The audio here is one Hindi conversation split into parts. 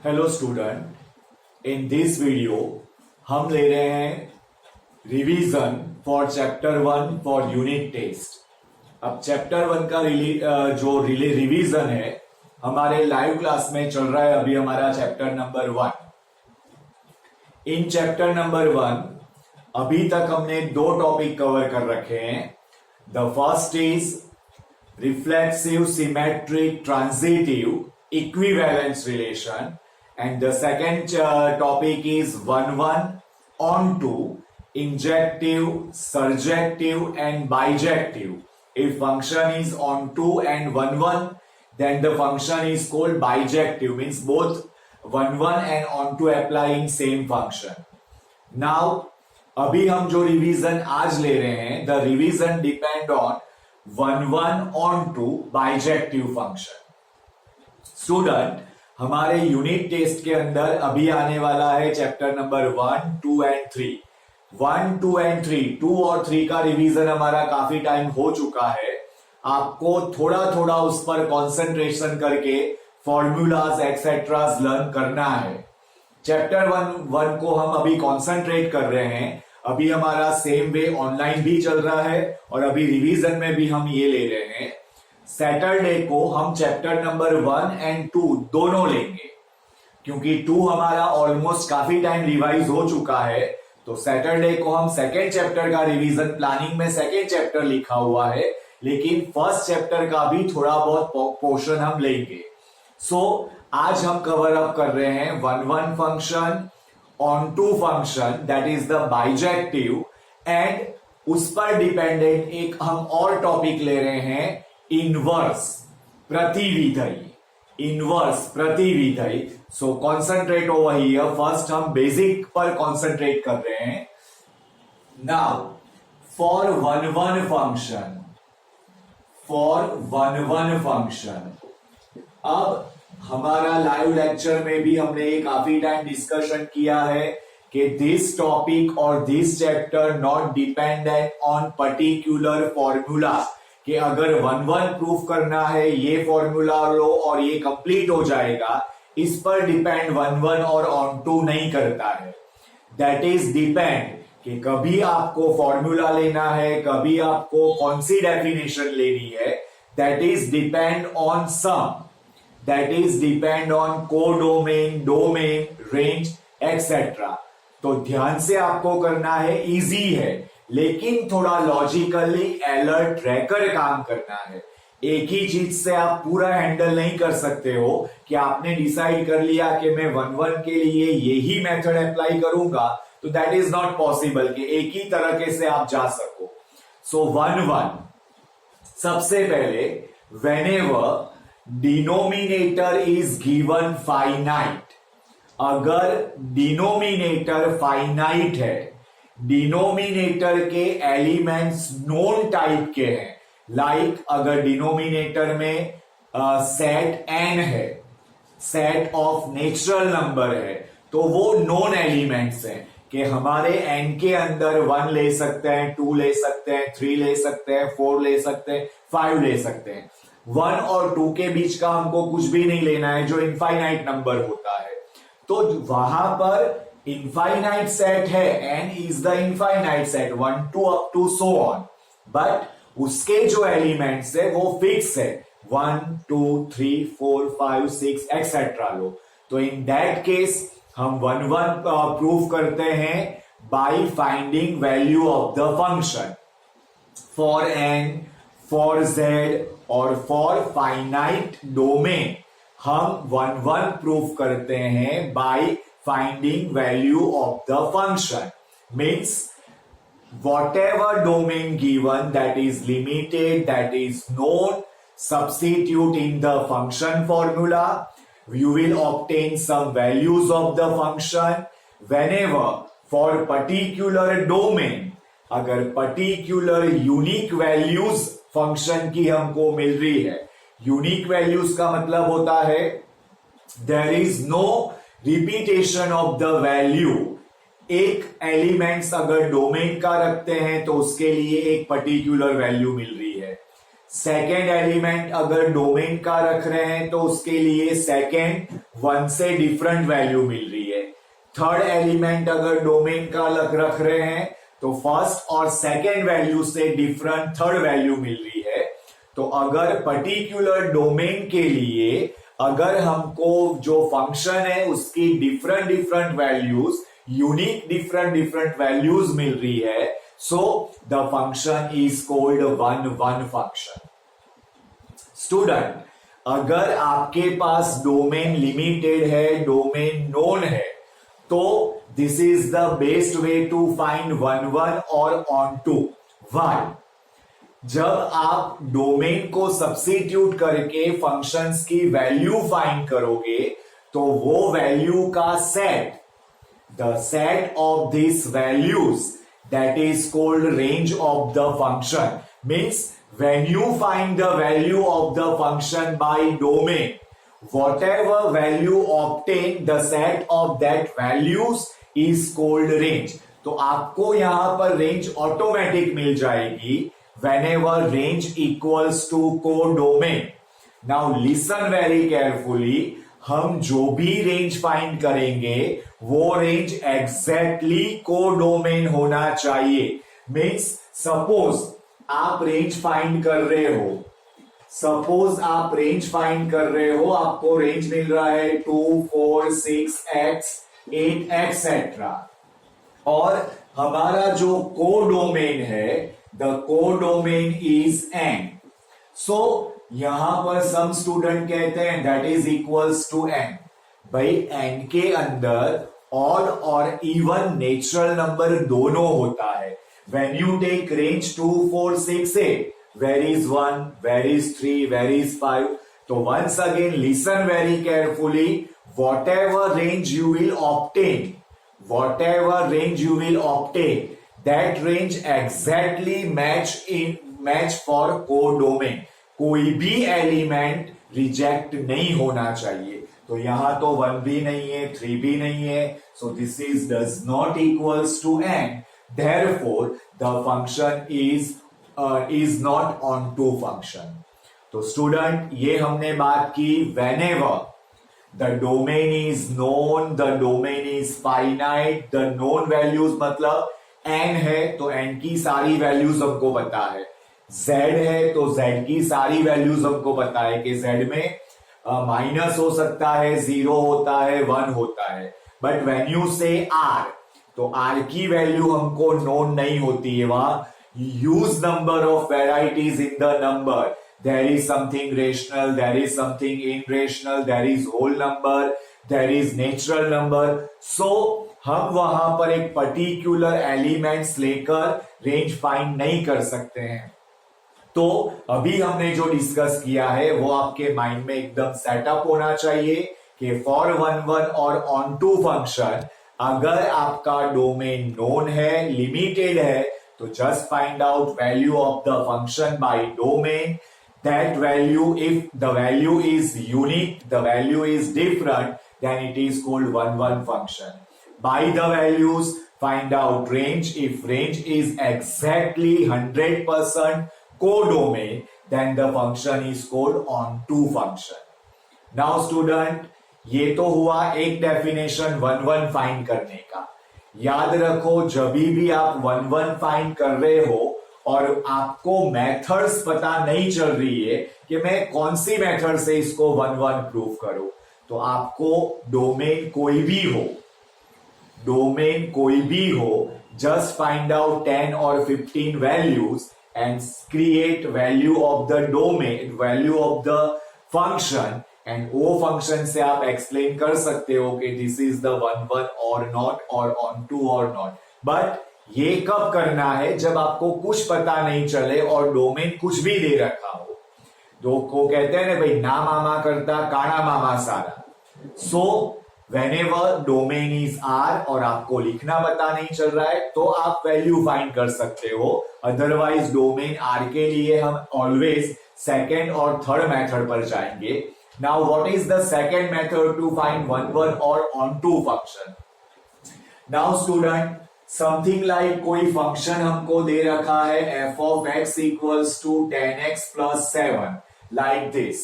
Hello student, in this video हम ले रहे हैं revision for chapter 1 for unit test. अब चैप्टर 1 का रिवीजन है हमारे लाइव क्लास में चल रहा है। अभी हमारा chapter number 1। In chapter number 1 अभी तक हमने 2 टॉपिक कवर कर रखे हैं। The first is reflexive symmetric transitive equivalence relation, and the second topic is 1-1 onto injective, surjective and bijective. If function is onto and 1-1, then the function is called bijective, means both 1-1 and onto apply in same function. Now अभी हम जो रिवीजन आज ले रहे हैं, the revision depend on 1-1 onto bijective function. Student, हमारे यूनिट टेस्ट के अंदर अभी आने वाला है चैप्टर नंबर 1, 2 एंड 3। 1, 2 एंड 3, 2 और 3 का रिवीजन हमारा काफी टाइम हो चुका है। आपको थोड़ा थोड़ा उस पर कंसंट्रेशन करके फॉर्मूलाज एक्सेट्राज लर्न करना है। चैप्टर 1 को हम अभी कंसंट्रेट कर रहे हैं। अभी हमारा सेम वे ऑनलाइन भी चल रहा है और अभी रिवीजन में भी हम ये ले रहे हैं। सैटरडे को हम चैप्टर नंबर 1 एंड 2 दोनों लेंगे, क्योंकि 2 हमारा ऑलमोस्ट काफी टाइम रिवाइज हो चुका है। तो सैटरडे को हम सेकेंड चैप्टर का रिवीजन, प्लानिंग में सेकेंड चैप्टर लिखा हुआ है, लेकिन फर्स्ट चैप्टर का भी थोड़ा बहुत पोर्शन हम लेंगे। सो आज हम कवर अप कर रहे हैं 1-1 function, on-to function that is the bijective, and उस पर डिपेंडेंट एक हम और टॉपिक ले रहे हैं इनवर्स प्रतिविधि। इनवर्स प्रतिविधि। So concentrate over here. First हम बेसिक पर कॉन्सेंट्रेट कर रहे हैं। नाउ फॉर 1-1 फंक्शन, अब हमारा लाइव लेक्चर में भी हमने ये काफी टाइम डिस्कशन किया है कि दिस टॉपिक और this chapter not dependent on particular formula, कि अगर 1-1 प्रूफ करना है ये फॉर्मूला लो और ये कंप्लीट हो जाएगा, इस पर डिपेंड 1-1 और ऑन-टू नहीं करता है। दैट इज डिपेंड कि कभी आपको फॉर्मूला लेना है, कभी आपको कौन सी डेफिनेशन लेनी है। That is depend on some, that is depend on codomain, domain, range etcetera. तो ध्यान से आपको करना है, इजी है, लेकिन थोड़ा लॉजिकली अलर्ट रहकर काम करना है। एक ही चीज से आप पूरा हैंडल नहीं कर सकते हो कि आपने डिसाइड कर लिया कि मैं 1-1 के लिए यही मेथड अप्लाई करूंगा, तो दैट इज नॉट पॉसिबल कि एक ही तरीके से आप जा सको। सो 1-1, सबसे पहले whenever denominator is given finite, अगर डिनोमिनेटर फाइनाइट है, डिनोमिनेटर के एलिमेंट्स नोन टाइप के हैं, लाइक अगर डिनोमिनेटर में सेट n है, सेट ऑफ नेचुरल नंबर है, तो वो नोन एलिमेंट्स हैं कि हमारे n के अंदर 1 ले सकते हैं, 2 ले सकते हैं, 3 ले सकते हैं, 4 ले सकते हैं, 5 ले सकते हैं। 1 और 2 के बीच का हमको कुछ भी नहीं लेना है, जो इनफाइनाइट नंबर होता है। तो वहां पर इनफाइनाइट सेट है, n is the infinite set, 1 to up to so on, but उसके जो एलिमेंट्स है वो फिक्स है, 1, 2, 3, 4, 5, 6 एक्सेट्रा लो। तो इन दैट केस हम 1-1 प्रूव करते हैं by finding value of the function. For n, for z और फॉर फाइनाइट डोमेन हम 1-1 प्रूव करते हैं bye finding value of the function, means whatever domain given that is limited, that is known, substitute in the function formula, you will obtain some values of the function. Whenever for particular domain, अगर particular unique values function की हमको मिल रही है, unique values का मतलब होता है there is no repetition of the value. एक एलिमेंट्स अगर डोमेन का रखते हैं तो उसके लिए एक पर्टिकुलर वैल्यू मिल रही है। सेकेंड एलिमेंट अगर डोमेन का रख रहे हैं तो उसके लिए सेकेंड 1 से डिफरेंट वैल्यू मिल रही है। थर्ड एलिमेंट अगर डोमेन का रख रहे हैं तो फर्स्ट और सेकेंड वैल्यू से डिफरेंट थर्ड वैल्यू मिल रही है। तो अगर पर्टिकुलर डोमेन के लिए अगर हमको जो फंक्शन है उसकी different values, unique different values मिल रही है, so the function is called one function. Student, अगर आपके पास डोमेन लिमिटेड है, डोमेन नोन है, तो this is the best way to find one और ऑन टू। व्हाई? जब आप डोमेन को सब्स्टिट्यूट करके फंक्शंस की वैल्यू फाइंड करोगे तो वो वैल्यू का set, the set of this values, that is called range of the function. Means when you find the value of the function by domain, whatever value obtained, the set of that values is called range. तो आपको यहां पर रेंज ऑटोमेटिक मिल जाएगी whenever range equals to codomain. Now listen very carefully. हम जो भी रेंज फाइंड करेंगे वो रेंज एग्जैक्टली कोडोमेन होना चाहिए। मीन्स सपोज आप रेंज फाइंड कर रहे हो, आपको रेंज मिल रहा है 2, 4, 6x, 8 एक्सेट्रा, और हमारा जो कोडोमेन है, the codomain is n। So यहां पर सम स्टूडेंट कहते हैं that is equals to n। भाई n के अंदर ऑड और इवन नेचुरल नंबर दोनों होता है। When you take range 2, 4, 6, 8, where is 1, where is 3, where is 5? तो once again listen very carefully, whatever range you will obtain, that range exactly match for codomain। कोई भी एलिमेंट रिजेक्ट नहीं होना चाहिए। तो यहां तो 1 भी नहीं है, 3 भी नहीं है, so this is does not equals to n, therefore the function is not onto function. तो स्टूडेंट, ये हमने बात की whenever the domain is known, the domain is finite, the known values मतलब n है तो n की सारी वैल्यूज हमको पता है, z है तो z की सारी वैल्यूज हमको पता है कि z में माइनस हो सकता है, 0 होता है, 1 होता है। बट व्हेन यू से r, तो r की वैल्यू हमको नोन नहीं होती है। वहां huge number of varieties in the number, there is something rational, there is something irrational, there is whole number, there is natural number। so हम वहां पर एक पर्टिकुलर एलिमेंट्स लेकर रेंज फाइंड नहीं कर सकते हैं। तो अभी हमने जो डिस्कस किया है वो आपके माइंड में एकदम सेटअप होना चाहिए कि फॉर वन और ऑन टू फंक्शन अगर आपका डोमेन नोन है, लिमिटेड है, तो just find out value of the function by domain. That value, if the value is unique, the value is different, then it is called one function. By the values, find out range. If range is exactly 100% codomain, then the function is called onto function. Now student, ये तो हुआ एक डेफिनेशन वन फाइंड करने का। याद रखो, जब भी आप वन फाइंड कर रहे हो और आपको मेथड्स पता नहीं चल रही है कि मैं कौन सी मेथड से इसको वन प्रूव करूं, तो आपको डोमेन कोई भी हो, जस्ट फाइंड आउट 10 और 15 values and create value of the domain, value of the function, and वो फंक्शन से आप एक्सप्लेन कर सकते हो कि दिस इज द वन और नॉट, और ऑन टू और नॉट। बट ये कब करना है? जब आपको कुछ पता नहीं चले और डोमेन कुछ भी दे रखा हो। दो को कहते हैं ना भाई, ना मामा करता काना मामा सारा। So whenever domain is R और आपको लिखना पता नहीं चल रहा है तो आप वैल्यू फाइंड कर सकते हो। अदरवाइज डोमेन आर के लिए हम ऑलवेज सेकेंड और थर्ड मेथड पर जाएंगे। Now what is the second method to find one और onto function? Now student, something like कोई फंक्शन हमको दे रखा है F of X equals to 10x plus 7 like this,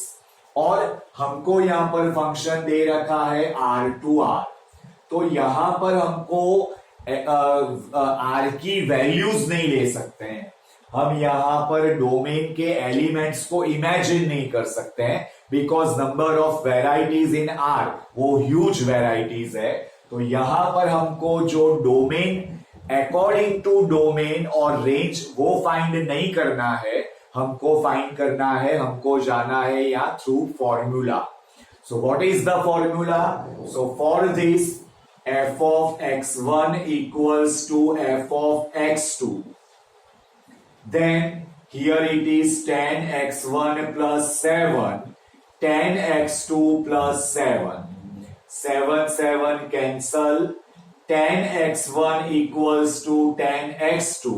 और हमको यहां पर फंक्शन दे रखा है R2R। तो यहां पर हमको R की वैल्यूज नहीं ले सकते हैं, हम यहां पर डोमेन के एलिमेंट्स को इमेजिन नहीं कर सकते हैं, because number of varieties in R वो ह्यूज वेराइटीज है। तो यहां पर हमको जो डोमेन अकॉर्डिंग टू डोमेन और रेंज वो फाइंड नहीं करना है, हमको फाइंड करना है, हमको जाना है या through formula. So what is the formula? So for this f of x1 equals to f of x2, then here it is 10x1 plus 7, 10x2 plus 7, 7 cancel, 10x1 equals to 10x2,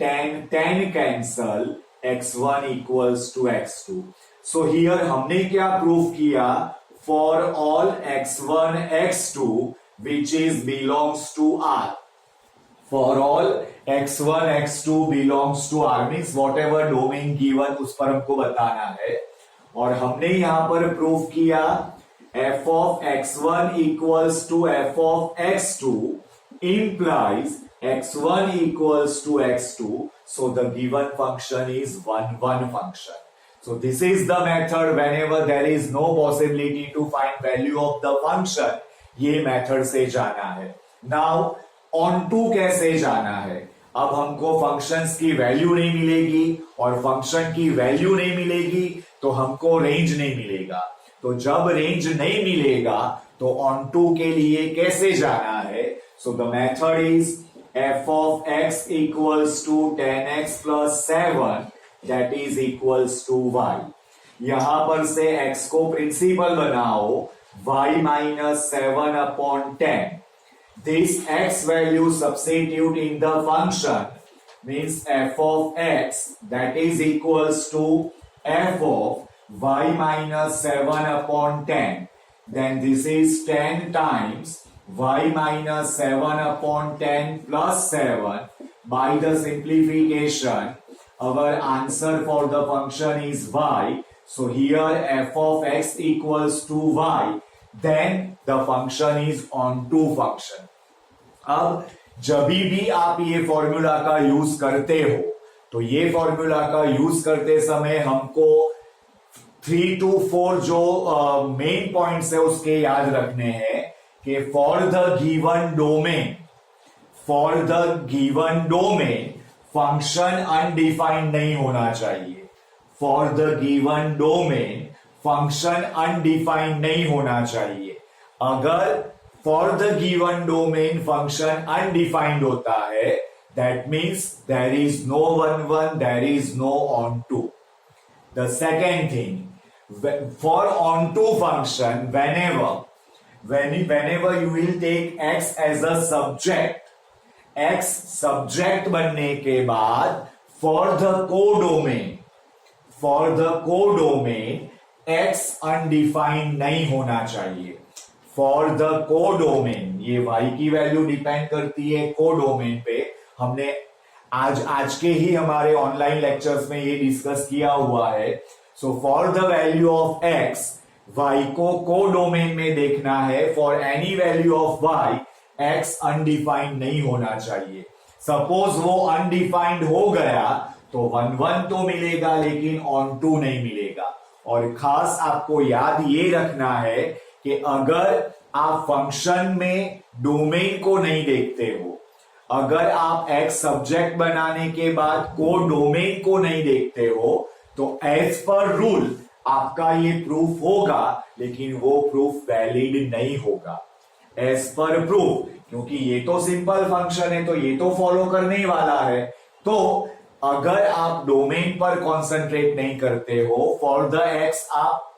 10 cancel, x1 equals to x2. So here हमने क्या प्रूव किया? For all x1 x2 which is belongs to R. For all x1 x2 belongs to R means whatever domain given उस पर हमको बताना है, और हमने यहां पर प्रूव किया f of x1 equals to f of x2 implies x1 equals to x2, so the given function is 1 1 function. So this is the method whenever there is no possibility to find value of the function, ये मेथड से जाना है। नाउ ऑन टू कैसे जाना है? अब हमको फंक्शंस की वैल्यू नहीं मिलेगी, और फंक्शन की वैल्यू नहीं मिलेगी तो हमको रेंज नहीं मिलेगा। तो जब रेंज नहीं मिलेगा तो ऑन टू के लिए कैसे जाना है? So the method is f of x equals to 10x plus 7 that is equals to y। यहां पर से x को प्रिंसिपल बनाओ, y minus 7 upon 10. This x value substitute in the function means f of x that is equals to f of y minus 7 upon 10. Then this is 10 times y minus 7 upon 10 plus 7. By the simplification, our answer for the function is y. So here f of x equals to y, then the function is onto function. अब जब भी आप ये फॉर्मूला का यूज करते हो, तो ये फॉर्मूला का यूज करते समय हमको 3 to 4 जो मेन पॉइंट्स है उसके याद रखने हैं कि for the given domain function undefined नहीं होना चाहिए। For the given domain function undefined नहीं होना चाहिए। अगर for the given domain function undefined होता है, that means there is no 1 1, there is no onto. The second thing, for onto function whenever you will take x as a subject, x subject बनने के बाद for the codomain x undefined नहीं होना चाहिए। फॉर द कोडोमेन, ये y की वैल्यू डिपेंड करती है कोडोमेन पे। हमने आज के ही हमारे ऑनलाइन लेक्चर्स में ये डिस्कस किया हुआ है। So for the value of x, y को कोडोमेन में देखना है। For any value of y, x undefined नहीं होना चाहिए। सपोज वो अनडिफाइंड हो गया तो 1 1 तो मिलेगा लेकिन ऑन टू नहीं मिलेगा। और खास आपको याद ये रखना है कि अगर आप फंक्शन में डोमेन को नहीं देखते हो, अगर आप x सब्जेक्ट बनाने के बाद कोडोमेन को नहीं देखते हो, तो एज पर रूल आपका ये प्रूफ होगा, लेकिन वो प्रूफ वैलिड नहीं होगा एज पर प्रूफ, क्योंकि ये तो सिंपल फंक्शन है तो ये तो फॉलो करने ही वाला है। तो अगर आप डोमेन पर कॉन्सेंट्रेट नहीं करते हो, फॉर द एक्स आप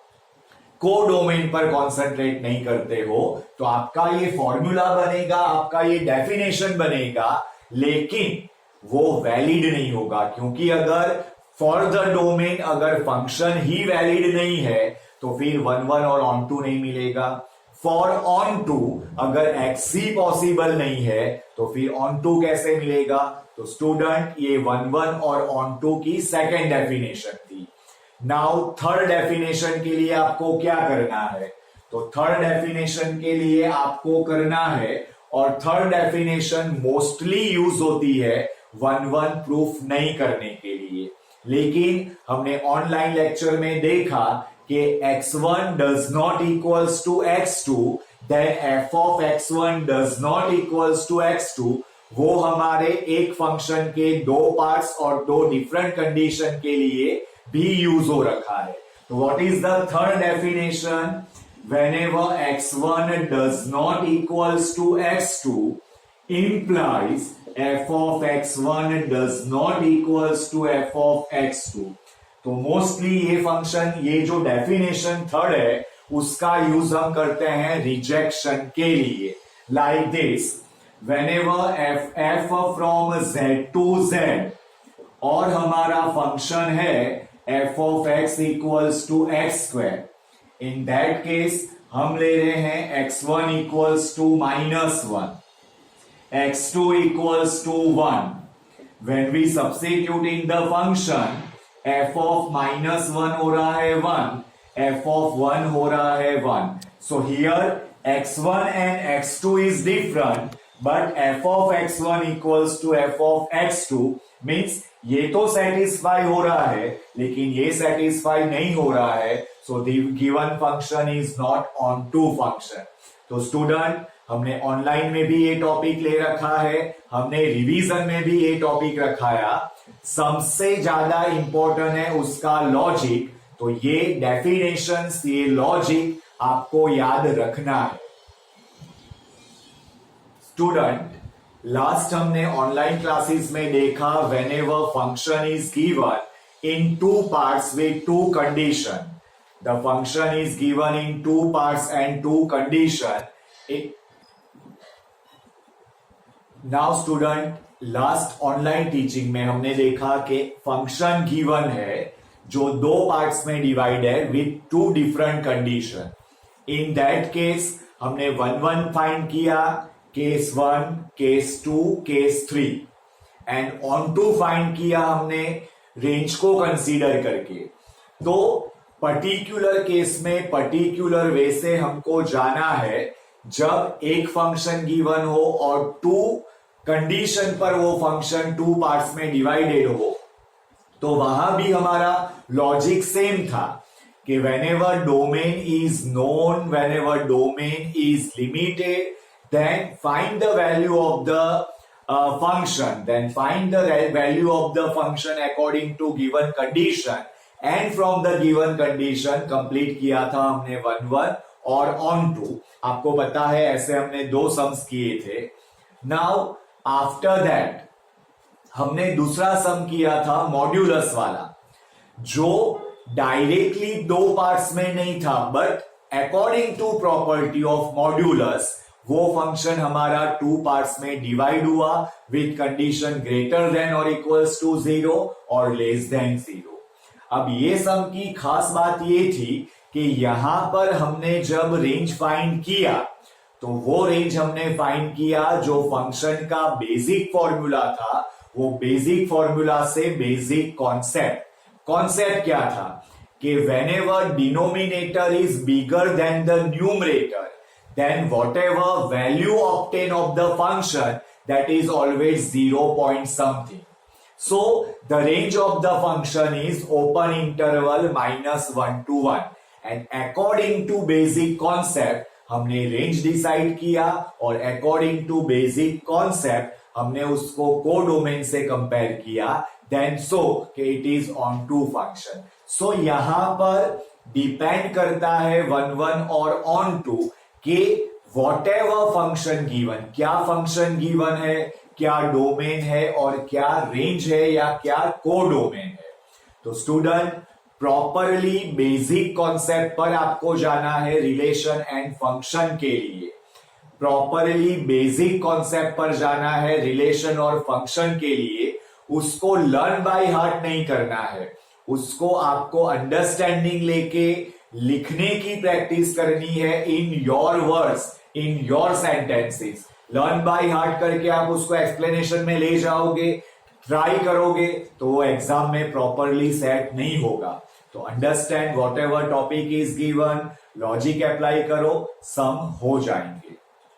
कोडोमेन पर कॉन्सेंट्रेट नहीं करते हो, तो आपका ये फॉर्मूला बनेगा, आपका ये डेफिनेशन बनेगा, लेकिन वो वैलिड नहीं होगा। क्योंकि अगर फॉर द डोमेन अगर फंक्शन ही वैलिड नहीं है तो फिर 1 1 और ऑन टू नहीं मिलेगा। फॉर ऑन टू अगर एक्स ही पॉसिबल नहीं है तो फिर ऑन टू कैसे मिलेगा? तो स्टूडेंट ये 1 और ऑन टू की सेकेंड डेफिनेशन थी। नाउ थर्ड डेफिनेशन के लिए आपको क्या करना है? तो थर्ड डेफिनेशन के लिए आपको करना है, और थर्ड डेफिनेशन मोस्टली यूज होती है 1 प्रूफ नहीं करने के लिए, लेकिन हमने ऑनलाइन लेक्चर में देखा कि x1 does not equals to x2, then f of x1 does not equals to x2, वो हमारे एक फंक्शन के दो पार्ट्स और दो डिफरेंट कंडीशन के लिए भी यूज हो रखा है। तो what is the third definition? whenever x1 does not equals to x2 implies f of x1 does not equals to f of x2। तो मोस्टली ये फंक्शन, ये जो डेफिनेशन थर्ड है उसका यूज हम करते हैं रिजेक्शन के लिए, like this, whenever f from z to z और हमारा फंक्शन है f of x equals to x square, in that case हम ले रहे हैं x1 equals to -1, x2 equals to 1. When we substitute in the function, f of -1 हो रहा है 1, f of 1 हो रहा है 1. So here x1 and x2 is different, but f of x1 equals to f of x2 means ये तो सेटिस्फाई हो रहा है लेकिन ये सेटिस्फाई नहीं हो रहा है, so the given function is not onto function. तो स्टूडेंट, हमने ऑनलाइन में भी ये टॉपिक ले रखा है, हमने रिवीजन में भी ये टॉपिक रखाया, सबसे ज्यादा इंपॉर्टेंट है उसका लॉजिक। तो ये डेफिनेशंस, ये लॉजिक आपको याद रखना है। स्टूडेंट, लास्ट हमने ऑनलाइन क्लासेस में देखा whenever function is given in two parts with two condition, the function is given in two parts and two condition. Now student, last online teaching में हमने देखा कि फंक्शन गिवन है जो दो पार्ट्स में डिवाइड है with two different condition. In that case हमने 1 फाइंड किया, case 1, case 2, case 3 and onto find किया हमने रेंज को कंसीडर करके। तो पर्टिकुलर केस में पर्टिकुलर वे से हमको जाना है, जब एक फंक्शन गिवन हो और टू कंडीशन पर वो फंक्शन टू पार्ट्स में डिवाइडेड हो, तो वहां भी हमारा लॉजिक सेम था कि whenever domain is known, whenever domain is limited, then find the value of the function, then find the value of the function according to given condition, and from the given condition complete किया था हमने 1 और on to। आपको पता है ऐसे हमने दो सम्स किए थे। नाउ आफ्टर दैट हमने दूसरा सम किया था मॉड्यूलस वाला, जो डायरेक्टली दो पार्ट्स में नहीं था, but according to property of modulus वो फंक्शन हमारा टू पार्ट्स में डिवाइड हुआ विथ कंडीशन ग्रेटर देन और इक्वल्स टू 0 और लेस देन 0। अब ये सम की खास बात ये थी कि यहां पर हमने जब रेंज फाइंड किया तो वो रेंज हमने फाइंड किया जो फंक्शन का बेसिक फॉर्मूला था, वो बेसिक फॉर्मूला से बेसिक कॉन्सेप्ट क्या था कि whenever denominator is bigger than the numerator, then whatever value obtained of the function, that is always 0 point something. So the range of the function is open interval -1 to 1, and according to basic concept हमने रेंज डिसाइड किया और अकॉर्डिंग टू बेसिक कॉन्सेप्ट हमने उसको कोडोमेन से कंपेयर किया, देन सो कि it is onto function. So यहां पर डिपेंड करता है 1 और ऑन टू कि वॉट एवर फंक्शन गिवन, क्या फंक्शन गिवन है, क्या डोमेन है और क्या रेंज है या क्या कोडोमेन है। तो स्टूडेंट, प्रॉपरली बेसिक कॉन्सेप्ट पर आपको जाना है रिलेशन एंड फंक्शन के लिए, प्रॉपरली बेसिक कॉन्सेप्ट पर जाना है रिलेशन और फंक्शन के लिए। उसको लर्न बाय हार्ट नहीं करना है, उसको आपको अंडरस्टैंडिंग लेके लिखने की प्रैक्टिस करनी है in your words, in your sentences. Learn by heart करके आप उसको एक्सप्लेनेशन में ले जाओगे, ट्राई करोगे तो वो एग्जाम में प्रॉपरली सेट नहीं होगा। तो understand what ever topic is given, logic apply करो, सम हो जाएंगे।